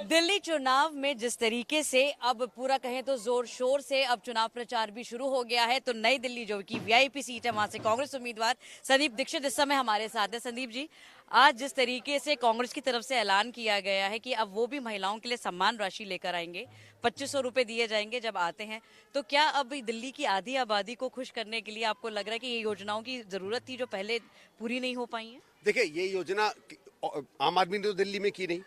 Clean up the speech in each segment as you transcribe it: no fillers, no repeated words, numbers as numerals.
दिल्ली चुनाव में जिस तरीके से अब पूरा कहें तो जोर शोर से अब चुनाव प्रचार भी शुरू हो गया है, तो नई दिल्ली जो कि वीआईपी सीट है, वहां से कांग्रेस उम्मीदवार संदीप दीक्षित इस समय हमारे साथ है। संदीप जी, आज जिस तरीके से कांग्रेस की तरफ से ऐलान किया गया है कि अब वो भी महिलाओं के लिए सम्मान राशि लेकर आएंगे, 2500 रुपए दिए जाएंगे जब आते हैं, तो क्या अब दिल्ली की आधी आबादी को खुश करने के लिए आपको लग रहा है कि ये योजनाओं की जरूरत थी जो पहले पूरी नहीं हो पाई है? देखिए, ये योजना आम आदमी ने तो दिल्ली में की नहीं,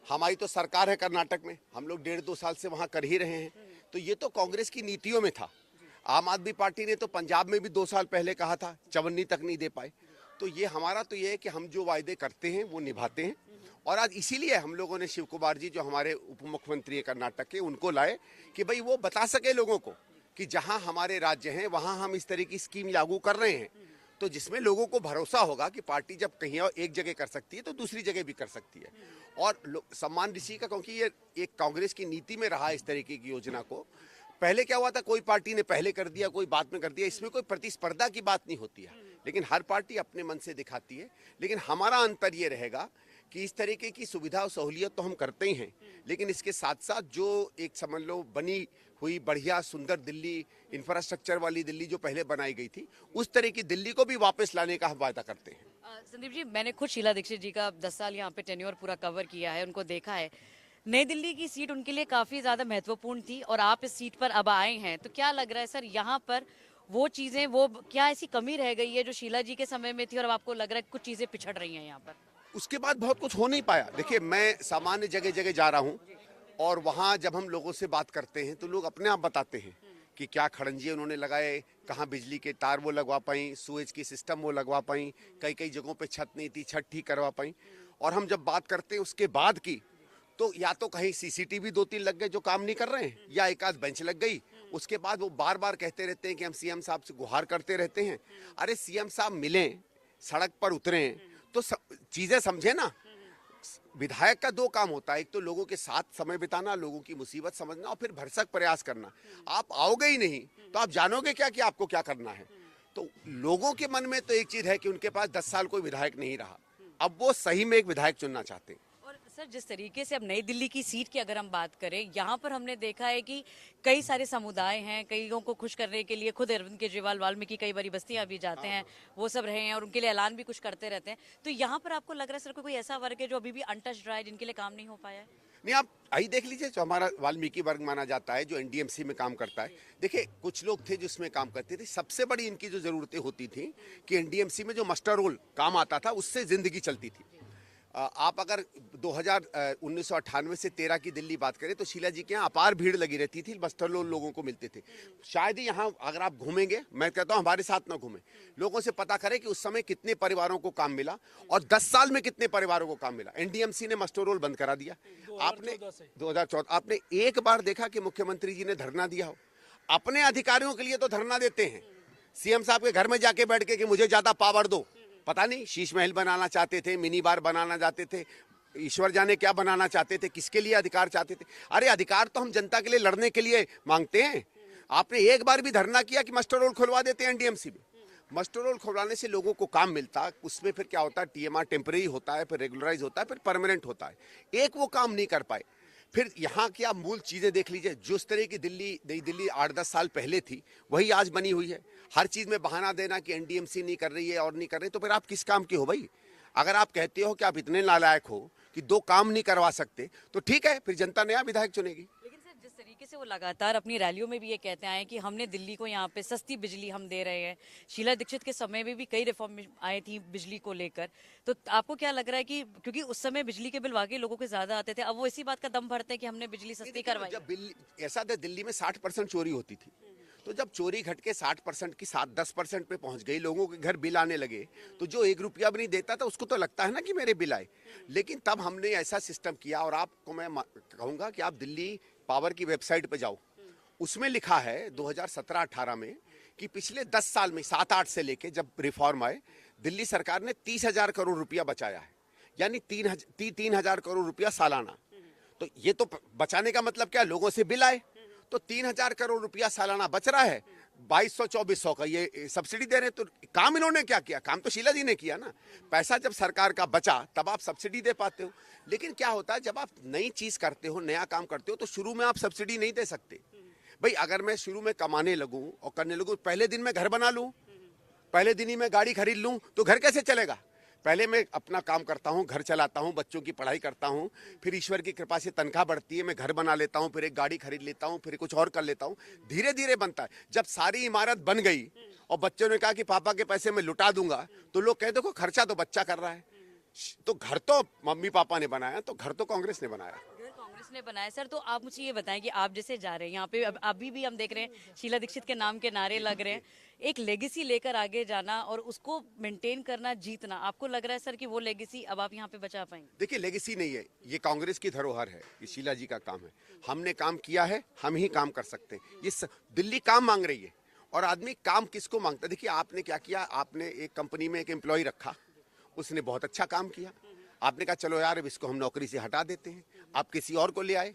हमारी तो सरकार है कर्नाटक में, हम लोग 1.5-2 साल से वहाँ कर ही रहे हैं। तो ये तो कांग्रेस की नीतियों में था। आम आदमी पार्टी ने तो पंजाब में भी 2 साल पहले कहा था, चवन्नी तक नहीं दे पाए। तो ये हमारा तो ये है कि हम जो वायदे करते हैं वो निभाते हैं। और आज इसीलिए हम लोगों ने शिव कुमार जी, जो हमारे उप मुख्यमंत्री हैं कर्नाटक के, उनको लाए कि भाई वो बता सके लोगों को कि जहाँ हमारे राज्य हैं वहाँ हम इस तरह की स्कीम लागू कर रहे हैं, तो जिसमें लोगों को भरोसा होगा कि पार्टी जब कहीं और एक जगह कर सकती है तो दूसरी जगह भी कर सकती है। और सम्मान ऋषि का, क्योंकि ये एक कांग्रेस की नीति में रहा इस तरीके की योजना को। पहले क्या हुआ था, कोई पार्टी ने पहले कर दिया, कोई बाद में कर दिया, इसमें कोई प्रतिस्पर्धा की बात नहीं होती है, लेकिन हर पार्टी अपने मन से दिखाती है। लेकिन हमारा अंतर ये रहेगा कि इस तरीके की सुविधा और सहूलियत तो हम करते ही हैं, लेकिन इसके साथ साथ जो एक समझ लो बनी हुई बढ़िया सुंदर दिल्ली, इंफ्रास्ट्रक्चर वाली दिल्ली जो पहले बनाई गई थी, उस तरह की दिल्ली को भी वापस लाने का हम वादा करते हैं। संदीप जी, मैंने खुद शीला दीक्षित जी का 10 साल यहाँ पे टेन्योर पूरा कवर किया है, उनको देखा है। नई दिल्ली की सीट उनके लिए काफी ज्यादा महत्वपूर्ण थी और आप इस सीट पर अब आए हैं, तो क्या लग रहा है सर, यहाँ पर वो चीजें, वो क्या ऐसी कमी रह गई है जो शीला जी के समय में थी और अब आपको लग रहा है कुछ चीजें पिछड़ रही हैं यहाँ पर? उसके बाद बहुत कुछ हो नहीं पाया। देखिए, मैं सामान्य जगह जगह जा रहा हूँ और वहाँ जब हम लोगों से बात करते हैं तो लोग अपने आप बताते हैं कि क्या खड़ंजे उन्होंने लगाए, कहाँ बिजली के तार वो लगवा पाई, सूएज की सिस्टम वो लगवा पाई, कई कई जगहों पे छत नहीं थी, छत ठीक करवा पाई। और हम जब बात करते हैं उसके बाद की, तो या तो कहीं सीसीटीवी 2-3 लग गए जो काम नहीं कर रहे हैं, या एक आध बेंच लग गई। उसके बाद वो बार बार कहते रहते हैं कि हम सीएम साहब से गुहार करते रहते हैं। अरे सीएम साहब मिलें, सड़क पर उतरें तो चीजें समझे ना। विधायक का 2 काम होता है, एक तो लोगों के साथ समय बिताना, लोगों की मुसीबत समझना, और फिर भरसक प्रयास करना। आप आओगे ही नहीं तो आप जानोगे क्या कि आपको क्या करना है। तो लोगों के मन में तो एक चीज है कि उनके पास 10 साल कोई विधायक नहीं रहा, अब वो सही में एक विधायक चुनना चाहते हैं। और सर, जिस तरीके से अब नई दिल्ली की सीट की अगर हम बात करें, यहाँ पर हमने देखा है कि कई सारे समुदाय हैं, कईयों को खुश करने के लिए खुद अरविंद केजरीवाल, वाल्मीकि कई बारी बस्तियां भी जाते हैं, वो सब रहे हैं और उनके लिए ऐलान भी कुछ करते रहते हैं। तो यहाँ पर आपको लग रहा है सर, कोई ऐसा वर्ग है जो अभी भी अनटच्ड रहा है, जिनके लिए काम नहीं हो पाया है? नहीं, आप आई देख लीजिए, जो हमारा वाल्मीकि वर्ग माना जाता है, जो एनडीएमसी में काम करता है। देखिए, कुछ लोग थे जिसमें काम करते थे। सबसे बड़ी इनकी जो जरूरतें होती थी कि एनडीएमसी में जो मास्टर रोल काम आता था, उससे जिंदगी चलती थी। आप अगर 1998 से 13 की दिल्ली बात करें तो शीला जी के यहाँ अपार भीड़ लगी रहती थी, बस्तर लोगों को मिलते थे। शायद ही यहाँ अगर आप घूमेंगे, मैं कहता हूँ हमारे साथ ना घूमें, लोगों से पता करें कि उस समय कितने परिवारों को काम मिला और 10 साल में कितने परिवारों को काम मिला। एनडीएमसी ने मास्टर रोल बंद करा दिया। आपने 2014 आपने एक बार देखा कि मुख्यमंत्री जी ने धरना दिया हो? अपने अधिकारियों के लिए तो धरना देते हैं, सीएम साहब के घर में जाके बैठ के कि मुझे ज्यादा पावर दो। पता नहीं शीश महल बनाना चाहते थे, मिनी बार बनाना चाहते थे, ईश्वर जाने क्या बनाना चाहते थे, किसके लिए अधिकार चाहते थे। अरे अधिकार तो हम जनता के लिए लड़ने के लिए मांगते हैं। आपने एक बार भी धरना किया कि मास्टर रोल खुलवा देते हैं एनडीएमसी में? मास्टर रोल खुलवाने से लोगों को काम मिलता, उसमें फिर क्या होता है, टीएमआर टेम्परेरी होता है, फिर रेगुलराइज होता है, फिर परमानेंट होता है। एक वो काम नहीं कर पाए। फिर यहाँ की आप मूल चीजें देख लीजिए, जिस तरह की नई दिल्ली 8-10 साल पहले थी, वही आज बनी हुई है। हर चीज में बहाना देना कि एनडीएमसी नहीं कर रही है और नहीं कर रही, तो फिर आप किस काम के हो भाई? अगर आप कहते हो कि आप इतने नालायक हो कि 2 काम नहीं करवा सकते, तो ठीक है, फिर जनता नया विधायक चुनेगी। लेकिन सर, जिस तरीके से वो लगातार अपनी रैलियों में भी ये कहते आए हैं कि हमने दिल्ली को यहाँ पे सस्ती बिजली हम दे रहे हैं, शीला दीक्षित के समय में भी कई रिफॉर्म आई थी बिजली को लेकर, तो आपको क्या लग रहा है कि क्योंकि उस समय बिजली के बिल वाकई लोगों के ज्यादा आते थे, अब वो इसी बात का दम भरते हैं कि हमने बिजली सस्ती करवाई? जब ऐसा था, दिल्ली में 60% चोरी होती थी, तो जब चोरी घट के 60% की 7-10% पे पहुंच गई, लोगों के घर बिल आने लगे, तो जो 1 रुपया भी नहीं देता था उसको तो लगता है ना कि मेरे बिल आए। लेकिन तब हमने ऐसा सिस्टम किया, और आपको मैं कहूंगा कि आप दिल्ली पावर की वेबसाइट पे जाओ, उसमें लिखा है 2017-18 में कि पिछले 10 साल में 7-8 से लेके जब रिफॉर्म आए, दिल्ली सरकार ने 30,000 करोड़ रुपया बचाया है, यानी 3,000 करोड़ रुपया सालाना। तो ये तो बचाने का मतलब क्या, लोगों से बिल आए, तो 3,000 करोड़ रुपया सालाना बच रहा है। 2200-2400 का ये सब्सिडी दे रहे हैं। तो काम इन्होंने क्या किया? काम तो शीला जी ने किया ना। पैसा जब सरकार का बचा तब आप सब्सिडी दे पाते हो। लेकिन क्या होता है, जब आप नई चीज करते हो, नया काम करते हो, तो शुरू में आप सब्सिडी नहीं दे सकते। भाई अगर मैं शुरू में कमाने लगूं और करने लगूं, पहले दिन मैं घर बना लूं, पहले दिन ही मैं गाड़ी खरीद लूं, तो घर कैसे चलेगा? पहले मैं अपना काम करता हूं, घर चलाता हूं, बच्चों की पढ़ाई करता हूं, फिर ईश्वर की कृपा से तनख्वाह बढ़ती है, मैं घर बना लेता हूं, फिर एक गाड़ी खरीद लेता हूं, फिर कुछ और कर लेता हूं। धीरे धीरे बनता है। जब सारी इमारत बन गई और बच्चों ने कहा कि पापा के पैसे मैं लुटा दूंगा, तो लोग कहते देखो खर्चा तो बच्चा कर रहा है। तो घर तो मम्मी पापा ने बनाया, तो घर तो कांग्रेस ने बनाया। घर कांग्रेस ने बनाया। सर तो आप मुझे ये बताएं कि आप जैसे जा रहे हैं यहाँ पे, अभी भी हम देख रहे हैं शीला दीक्षित के नाम के नारे लग रहे हैं। एक लेगेसी लेकर आगे जाना और उसको मेंटेन करना, जीतना, आपको लग रहा है सर कि वो लेगेसी अब आप यहाँ पे बचा पाएंगे? देखिए लेगेसी नहीं है, ये कांग्रेस की धरोहर है, ये शीला जी का काम है। हमने काम किया है, हम ही काम कर सकते हैं। दिल्ली काम मांग रही है और आदमी काम किसको मांगता है? देखिए आपने क्या किया, आपने एक कंपनी में एक एम्प्लॉय रखा, उसने बहुत अच्छा काम किया। आपने कहा चलो यार अब इसको हम नौकरी से हटा देते हैं, आप किसी और को ले आए,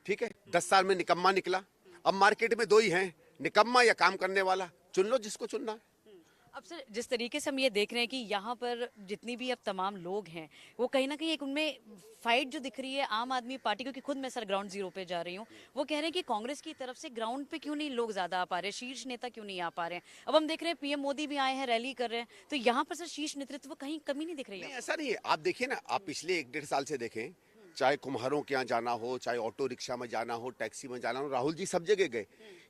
ठीक है। 10 साल में निकम्मा निकला। अब मार्केट में दो ही हैं, निकम्मा या काम करने वाला, चुन लो जिसको चुनना है। अब सर जिस तरीके से हम ये देख रहे हैं कि यहाँ पर जितनी भी अब तमाम लोग हैं वो कहीं ना कहीं एक उनमें फाइट जो दिख रही है आम आदमी पार्टी, क्योंकि खुद मैं सर ग्राउंड जीरो पे जा रही हूँ, वो कह रहे हैं कि कांग्रेस की तरफ से ग्राउंड पे क्यों नहीं लोग ज्यादा आ पा रहे हैं, शीर्ष नेता क्यों नहीं आ पा रहे हैं। अब हम देख रहे हैं पीएम मोदी भी आए हैं, रैली कर रहे हैं, तो यहाँ पर सर शीर्ष नेतृत्व कहीं कमी नहीं दिख रही नहीं है? ऐसा नहीं है। आप देखिए ना, आप पिछले 1-1.5 साल से देखें, चाहे कुम्हारों के यहाँ जाना हो, चाहे ऑटो रिक्शा में जाना हो, टैक्सी में जाना हो, राहुल जी सब जगह गए।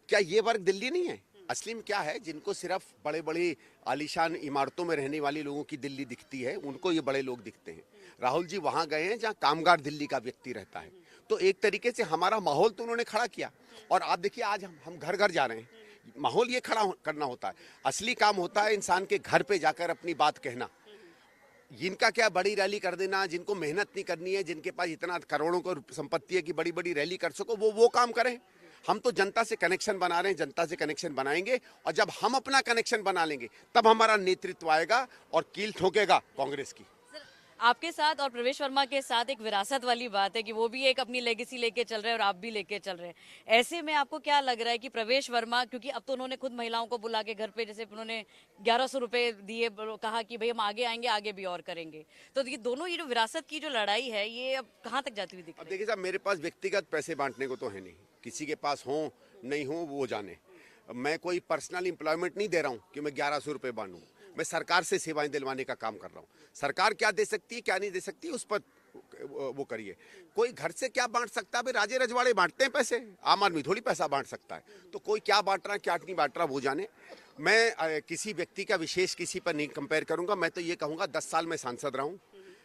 क्या ये वर्ग दिल्ली नहीं है? असली में क्या है, जिनको सिर्फ बड़े बड़े आलीशान इमारतों में रहने वाले लोगों की दिल्ली दिखती है, उनको ये बड़े लोग दिखते हैं। राहुल जी वहां गए हैं जहां कामगार दिल्ली का व्यक्ति रहता है। तो एक तरीके से हमारा माहौल तो उन्होंने खड़ा किया। और आप देखिए आज हम घर घर जा रहे हैं, माहौल ये खड़ा करना होता है। असली काम होता है इंसान के घर पे जाकर अपनी बात कहना। जिनका क्या बड़ी रैली कर देना, जिनको मेहनत नहीं करनी है, जिनके पास इतना करोड़ों को संपत्ति है कि बड़ी बड़ी रैली कर सको, वो काम करें। हम तो जनता से कनेक्शन बना रहे हैं, जनता से कनेक्शन बनाएंगे, और जब हम अपना कनेक्शन बना लेंगे तब हमारा नेतृत्व आएगा और कील ठोकेगा कांग्रेस की। आपके साथ और प्रवेश वर्मा के साथ एक विरासत वाली बात है कि वो भी एक अपनी लेगेसी लेके चल रहे हैं और आप भी लेके चल रहे हैं। ऐसे में आपको क्या लग रहा है कि प्रवेश वर्मा, क्योंकि अब तो उन्होंने खुद महिलाओं को बुला के घर पे, जैसे उन्होंने 1100 रुपए दिए, कहा कि भाई हम आगे आएंगे, आगे भी और करेंगे, तो ये दोनों, ये जो विरासत की जो लड़ाई है, ये अब कहाँ तक जाती हुई दिख अब रही है? देखिए साहब, मेरे पास व्यक्तिगत पैसे बांटने को तो है नहीं, किसी के पास हो नहीं हो वो जाने। मैं कोई पर्सनल एम्प्लॉयमेंट नहीं दे रहा हूँ कि मैं 1100 रुपए बांटूं। मैं सरकार से सेवाएं दिलवाने का काम कर रहा हूँ। सरकार क्या दे सकती है क्या नहीं दे सकती उस पर वो करिए। कोई घर से क्या बांट सकता है? भाई राजे रजवाड़े बांटते हैं पैसे, आम आदमी थोड़ी पैसा बांट सकता है। तो कोई क्या बांट रहा है क्या नहीं बांट रहा वो जाने। मैं किसी व्यक्ति का विशेष किसी पर नहीं कंपेयर करूंगा। मैं तो ये कहूंगा 10 साल में सांसद रहा हूं,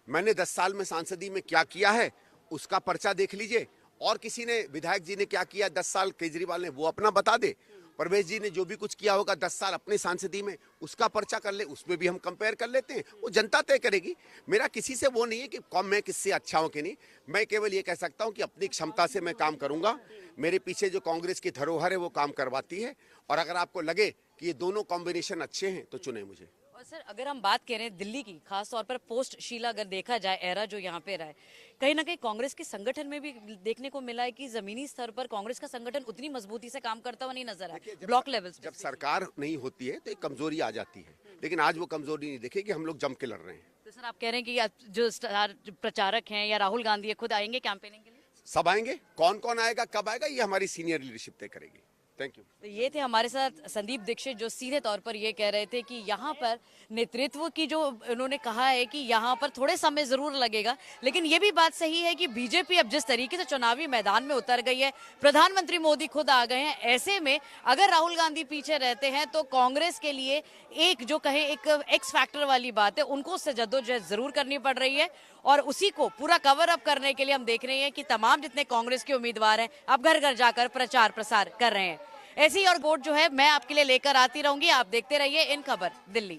मैंने 10 साल में सांसदी में क्या किया है उसका पर्चा देख लीजिए। और किसी ने, विधायक जी ने क्या किया 10 साल केजरीवाल ने, वो अपना बता दे। प्रवेश जी ने जो भी कुछ किया होगा 10 साल अपने सांसदी में, उसका पर्चा कर ले, उसमें भी हम कंपेयर कर लेते हैं। वो जनता तय करेगी। मेरा किसी से वो नहीं है कि कम मैं किससे अच्छा हूं कि नहीं। मैं केवल ये कह सकता हूं कि अपनी क्षमता से मैं काम करूंगा। मेरे पीछे जो कांग्रेस की धरोहर है वो काम करवाती है। और अगर आपको लगे कि ये दोनों कॉम्बिनेशन अच्छे हैं तो चुने मुझे। और सर अगर हम बात करें दिल्ली की, खास तौर पर पोस्ट शीला अगर देखा जाए, एरा जो यहाँ पे रहा है, कहीं ना कहीं कांग्रेस के संगठन में भी देखने को मिला है कि जमीनी स्तर पर कांग्रेस का संगठन उतनी मजबूती से काम करता हुआ नहीं नजर आया। ब्लॉक लेवल जब सरकार नहीं होती है तो एक कमजोरी आ जाती है, लेकिन आज वो कमजोरी नहीं दिखे कि हम लोग जम के लड़ रहे हैं। तो सर आप कह रहे हैं कि जो स्टार प्रचारक हैं या राहुल गांधी है खुद आएंगे कैंपेनिंग के लिए? सब आएंगे। कौन कौन आएगा कब आएगा ये हमारी सीनियर लीडरशिप तय करेगी। Thank you. तो ये थे हमारे साथ संदीप दीक्षित, जो सीधे तौर पर ये कह रहे थे कि यहाँ पर नेतृत्व की जो उन्होंने कहा है कि यहाँ पर थोड़े समय जरूर लगेगा, लेकिन ये भी बात सही है कि बीजेपी अब जिस तरीके से चुनावी मैदान में उतर गई है, प्रधानमंत्री मोदी खुद आ गए हैं, ऐसे में अगर राहुल गांधी पीछे रहते हैं तो कांग्रेस के लिए एक जो कहे एक एक्स फैक्टर वाली बात है, उनको उससे जद्दोजहद जरूर करनी पड़ रही है। और उसी को पूरा कवर अप करने के लिए हम देख रहे हैं कि तमाम जितने कांग्रेस के उम्मीदवार हैं अब घर घर जाकर प्रचार प्रसार कर रहे हैं। ऐसी और रिपोर्ट जो है मैं आपके लिए लेकर आती रहूंगी। आप देखते रहिए इन खबर दिल्ली।